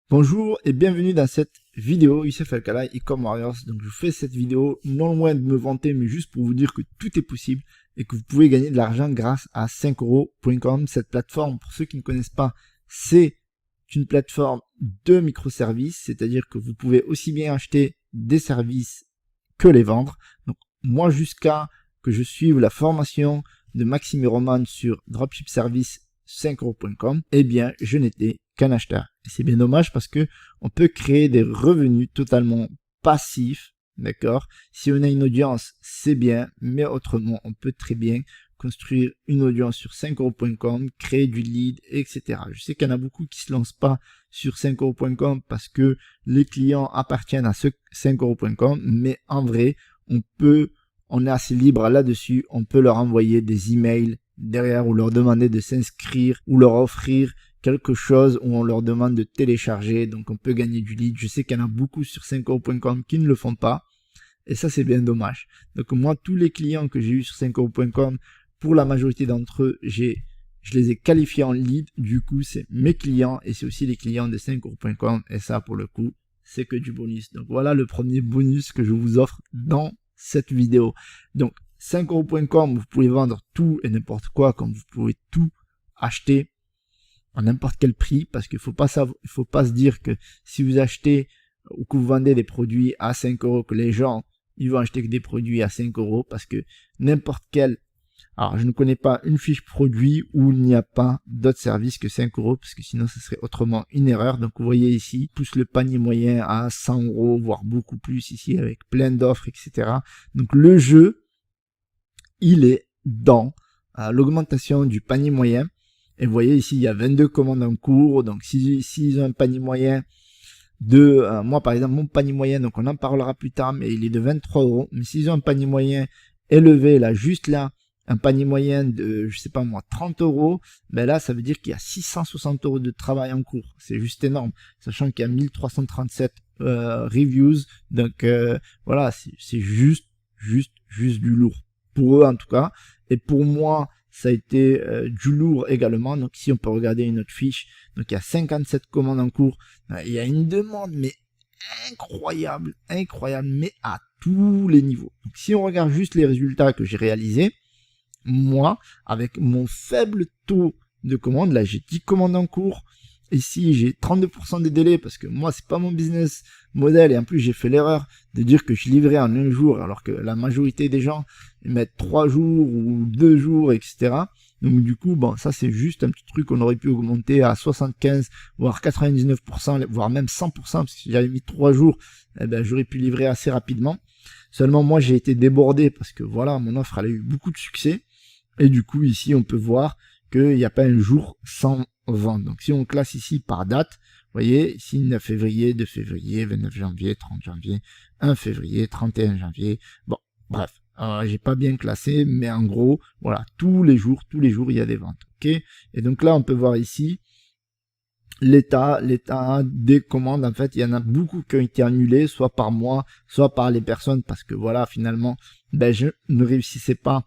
Bonjour et bienvenue dans cette vidéo Youssef Alkala, e-com Warriors. Donc je fais cette vidéo non loin de me vanter, mais juste pour vous dire que tout est possible et que vous pouvez gagner de l'argent grâce à 5euros.com. Cette plateforme, pour ceux qui ne connaissent pas, c'est une plateforme de microservices, c'est-à-dire que vous pouvez aussi bien acheter des services que les vendre. Donc moi, jusqu'à que je suive la formation de Maxime et Roman sur Dropship Service 5euros.com, eh bien je n'étais qu'un acheteur. Et c'est bien dommage parce que on peut créer des revenus totalement passifs, d'accord? Si on a une audience, c'est bien, mais autrement, on peut très bien construire une audience sur 5euros.com, créer du lead, etc. Je sais qu'il y en a beaucoup qui se lancent pas sur 5euros.com parce que les clients appartiennent à ce 5euros.com, mais en vrai, on est assez libre là-dessus, on peut leur envoyer des emails derrière ou leur demander de s'inscrire ou leur offrir quelque chose où on leur demande de télécharger, donc on peut gagner du lead. Je sais qu'il y en a beaucoup sur 5euros.com qui ne le font pas et ça c'est bien dommage. Donc moi, tous les clients que j'ai eu sur 5euros.com, pour la majorité d'entre eux, je les ai qualifiés en lead. Du coup, c'est mes clients et c'est aussi les clients de 5euros.com et ça, pour le coup, c'est que du bonus. Donc voilà le premier bonus que je vous offre dans cette vidéo. Donc 5euros.com, vous pouvez vendre tout et n'importe quoi, comme vous pouvez tout acheter à n'importe quel prix, parce qu'il faut pas se dire que si vous achetez ou que vous vendez des produits à 5 euros, que les gens ils vont acheter que des produits à 5 euros, parce que n'importe quel, alors je ne connais pas une fiche produit où il n'y a pas d'autres services que 5 euros, parce que sinon ce serait autrement une erreur. Donc vous voyez ici, pousse le panier moyen à 100 euros, voire beaucoup plus ici, avec plein d'offres, etc. Donc le jeu, il est dans l'augmentation du panier moyen. Et vous voyez ici, il y a 22 commandes en cours. Donc, s'ils ont un panier moyen de... moi, par exemple, mon panier moyen, donc on en parlera plus tard, mais il est de 23 euros. Mais s'ils ont un panier moyen élevé, là, juste là, un panier moyen de, je sais pas moi, 30 euros, ben là, ça veut dire qu'il y a 660 euros de travail en cours. C'est juste énorme. Sachant qu'il y a 1337 reviews. Donc, voilà, c'est juste du lourd. Pour eux, en tout cas. Et pour moi, ça a été du lourd également. Donc ici, on peut regarder une autre fiche. Donc il y a 57 commandes en cours. Il y a une demande, mais incroyable, mais à tous les niveaux. Donc si on regarde juste les résultats que j'ai réalisés, moi, avec mon faible taux de commandes, là j'ai 10 commandes en cours. Ici, j'ai 32% des délais parce que moi, c'est pas mon business model. Et en plus, j'ai fait l'erreur de dire que je livrais en un jour alors que la majorité des gens mettent 3 jours ou 2 jours, etc. Donc, du coup, bon, ça, c'est juste un petit truc qu'on aurait pu augmenter à 75, voire 99%, voire même 100%, parce que si j'avais mis 3 jours, eh ben, j'aurais pu livrer assez rapidement. Seulement, moi, j'ai été débordé parce que voilà, mon offre, elle a eu beaucoup de succès. Et du coup, ici, on peut voir qu'il n'y a pas un jour sans vente. Donc si on classe ici par date, vous voyez, ici 9 février, 2 février, 29 janvier, 30 janvier, 1 février, 31 janvier. Bon, bref, j'ai pas bien classé, mais en gros, voilà, tous les jours, il y a des ventes. Ok. Et donc là, on peut voir ici l'état des commandes. En fait, il y en a beaucoup qui ont été annulés, soit par moi, soit par les personnes, parce que voilà, finalement, ben, je ne réussissais pas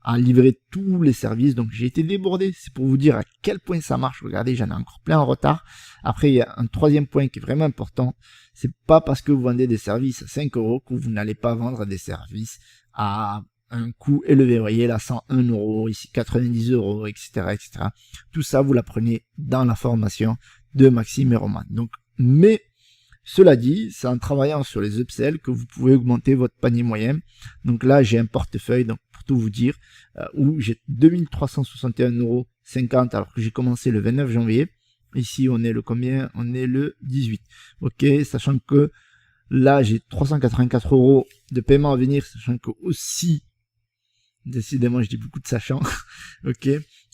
à livrer tous les services, donc j'ai été débordé. C'est pour vous dire à quel point ça marche. Regardez, j'en ai encore plein en retard. Après, il y a un troisième point qui est vraiment important. C'est pas parce que vous vendez des services à 5 euros que vous n'allez pas vendre des services à un coût élevé. Vous voyez là, 101 euros, ici 90 euros, etc., etc. Tout ça, vous l'apprenez dans la formation de Maxime et Roman. Donc, mais cela dit, c'est en travaillant sur les upsells que vous pouvez augmenter votre panier moyen. Donc là, j'ai un portefeuille, donc pour tout vous dire, où j'ai 2361,50 euros alors que j'ai commencé le 29 janvier. Ici, on est le combien? On est le 18. Ok, sachant que là, j'ai 384 euros de paiement à venir, sachant que aussi, décidément, je dis beaucoup de sachant. Ok,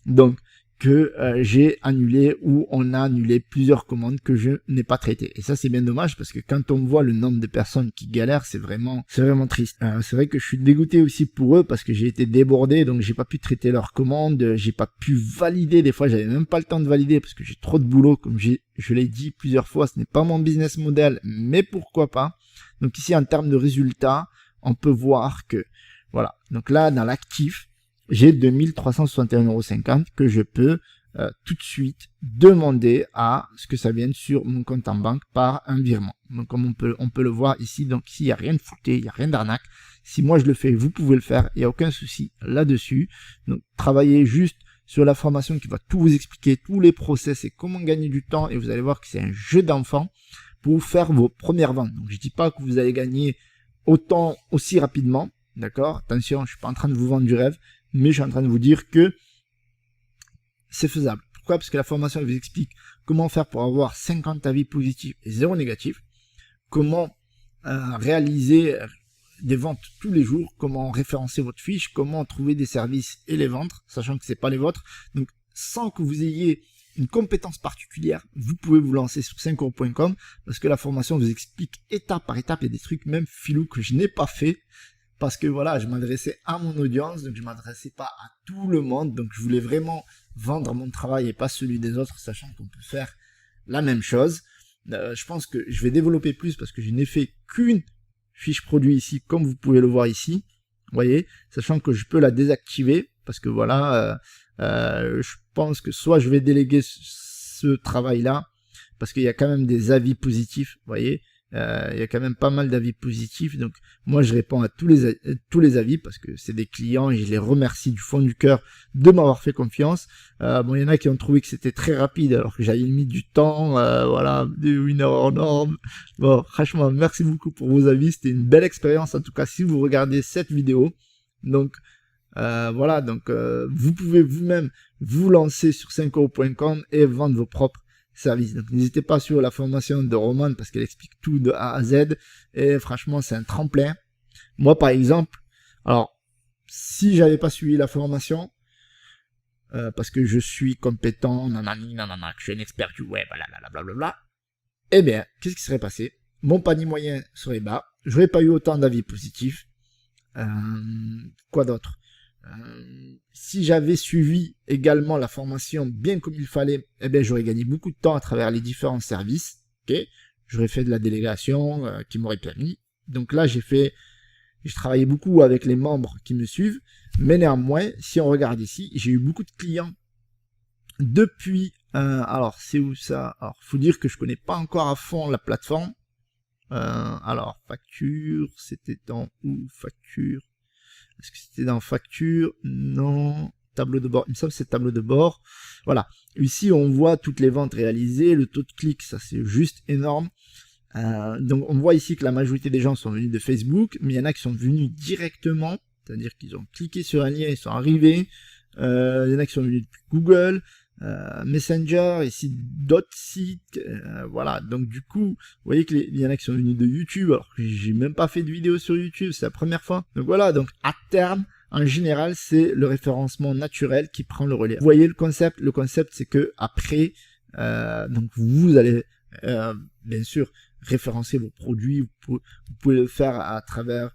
donc que j'ai annulé ou on a annulé plusieurs commandes que je n'ai pas traitées. Et ça, c'est bien dommage parce que quand on voit le nombre de personnes qui galèrent, c'est vraiment triste. C'est vrai que je suis dégoûté aussi pour eux parce que j'ai été débordé, donc j'ai pas pu traiter leurs commandes, j'ai pas pu valider. Des fois, j'avais même pas le temps de valider parce que j'ai trop de boulot. Comme je l'ai dit plusieurs fois, ce n'est pas mon business model, mais pourquoi pas. Donc ici, en termes de résultats, on peut voir que, voilà. Donc là, dans l'actif, j'ai 2361,50 € que je peux tout de suite demander à ce que ça vienne sur mon compte en banque par un virement. Donc comme on peut le voir ici, donc ici il n'y a rien de fouté, il n'y a rien d'arnaque. Si moi je le fais, vous pouvez le faire, il n'y a aucun souci là-dessus. Donc travaillez juste sur la formation qui va tout vous expliquer, tous les process et comment gagner du temps, et vous allez voir que c'est un jeu d'enfant pour faire vos premières ventes. Donc je dis pas que vous allez gagner autant aussi rapidement, d'accord? Attention, je suis pas en train de vous vendre du rêve, mais je suis en train de vous dire que c'est faisable. Pourquoi? Parce que la formation elle vous explique comment faire pour avoir 50 avis positifs et 0 négatifs, comment réaliser des ventes tous les jours, comment référencer votre fiche, comment trouver des services et les vendre, sachant que c'est pas les vôtres. Donc sans que vous ayez une compétence particulière, vous pouvez vous lancer sur 5euros.com parce que la formation vous explique étape par étape. Il y a des trucs même filous que je n'ai pas fait parce que voilà, je m'adressais à mon audience, donc je m'adressais pas à tout le monde, donc je voulais vraiment vendre mon travail et pas celui des autres, sachant qu'on peut faire la même chose. Je pense que je vais développer plus parce que je n'ai fait qu'une fiche produit ici, comme vous pouvez le voir ici, vous voyez, sachant que je peux la désactiver parce que voilà, je pense que soit je vais déléguer ce travail-là, parce qu'il y a quand même des avis positifs, vous voyez, il y a quand même pas mal d'avis positifs, donc moi je réponds à tous les avis, parce que c'est des clients et je les remercie du fond du cœur de m'avoir fait confiance. Bon, il y en a qui ont trouvé que c'était très rapide, alors que j'avais mis du temps, voilà, une heure en norme. Bon, franchement, merci beaucoup pour vos avis, c'était une belle expérience, en tout cas, si vous regardez cette vidéo. Donc, voilà, donc vous pouvez vous-même vous lancer sur 5euros.com et vendre vos propres services. Donc n'hésitez pas sur la formation de Romane parce qu'elle explique tout de A à Z et franchement c'est un tremplin. Moi par exemple, alors si j'avais pas suivi la formation parce que je suis compétent, nanani, nanana, que je suis un expert du web, blablabla, eh bien qu'est-ce qui serait passé? Mon panier moyen serait bas, j'aurais pas eu autant d'avis positifs. Quoi d'autre? Si j'avais suivi également la formation bien comme il fallait, eh bien j'aurais gagné beaucoup de temps à travers les différents services. Ok, j'aurais fait de la délégation qui m'aurait permis. Donc là j'ai travaillé beaucoup avec les membres qui me suivent, mais néanmoins si on regarde ici, j'ai eu beaucoup de clients depuis. Alors c'est où ça? Alors faut dire que je connais pas encore à fond la plateforme. Alors facture, c'était dans où facture? Est-ce que c'était dans facture? Non. Tableau de bord. Il me semble que c'est tableau de bord. Voilà. Ici, on voit toutes les ventes réalisées. Le taux de clic, ça c'est juste énorme. Donc, on voit ici que la majorité des gens sont venus de Facebook, mais il y en a qui sont venus directement. C'est-à-dire qu'ils ont cliqué sur un lien, ils sont arrivés. Il y en a qui sont venus depuis Google, Messenger, ici d'autres sites. Voilà. Donc, du coup, vous voyez qu'il y en a qui sont venus de YouTube, alors que j'ai même pas fait de vidéo sur YouTube, c'est la première fois. Donc voilà. Donc, à terme, en général, c'est le référencement naturel qui prend le relais. Vous voyez le concept? Le concept, c'est que après, donc vous allez bien sûr référencer vos produits. Vous pouvez le faire à travers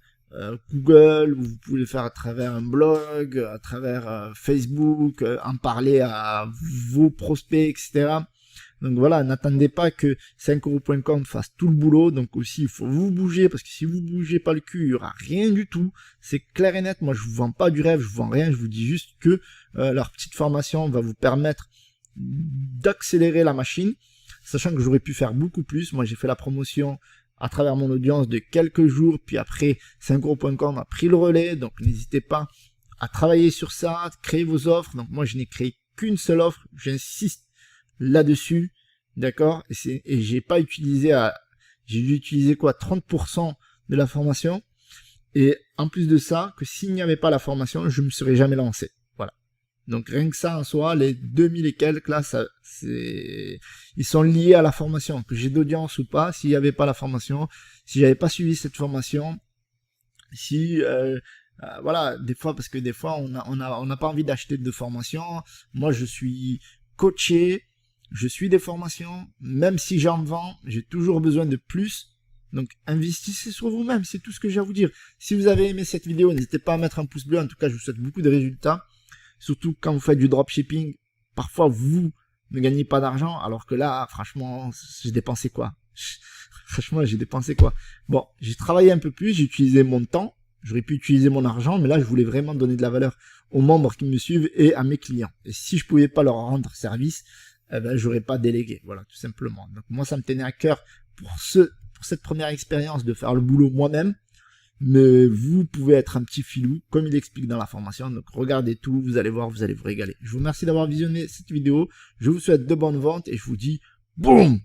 Google, ou vous pouvez le faire à travers un blog, à travers Facebook, en parler à vos prospects, etc. Donc voilà, n'attendez pas que 5euros.com fasse tout le boulot. Donc aussi, il faut vous bouger, parce que si vous bougez pas le cul, il y aura rien du tout. C'est clair et net. Moi, je vous vends pas du rêve, je vous vends rien. Je vous dis juste que leur petite formation va vous permettre d'accélérer la machine, sachant que j'aurais pu faire beaucoup plus. Moi, j'ai fait la promotion à travers mon audience de quelques jours, puis après 5euros.com a pris le relais. Donc n'hésitez pas à travailler sur ça, créer vos offres. Donc moi, je n'ai créé qu'une seule offre, j'insiste là-dessus, d'accord, et j'ai pas utilisé j'ai dû utiliser quoi, 30% de la formation, et en plus de ça, que s'il n'y avait pas la formation, je me serais jamais lancé. Voilà. Donc rien que ça en soi, les 2000 et quelques là, ils sont liés à la formation, que j'ai d'audience ou pas. S'il n'y avait pas la formation, si j'avais pas suivi cette formation, si voilà, des fois, parce que des fois on n'a pas envie d'acheter de formation. Moi je suis coaché, je suis des formations, même si j'en vends, j'ai toujours besoin de plus. Donc investissez sur vous-même, c'est tout ce que j'ai à vous dire. Si vous avez aimé cette vidéo, n'hésitez pas à mettre un pouce bleu. En tout cas, je vous souhaite beaucoup de résultats. Surtout quand vous faites du dropshipping, parfois vous ne gagnez pas d'argent, alors que là, franchement, j'ai dépensé quoi? Franchement, j'ai dépensé quoi? Bon, j'ai travaillé un peu plus, j'ai utilisé mon temps, J'aurais pu utiliser mon argent, mais là, je voulais vraiment donner de la valeur aux membres qui me suivent et à mes clients. Et si je pouvais pas leur rendre service, eh ben, j'aurais pas délégué. Voilà, tout simplement. Donc, moi, ça me tenait à cœur pour cette première expérience de faire le boulot moi-même. Mais vous pouvez être un petit filou, comme il explique dans la formation. Donc, regardez tout, vous allez voir, vous allez vous régaler. Je vous remercie d'avoir visionné cette vidéo. Je vous souhaite de bonnes ventes et je vous dis BOUM!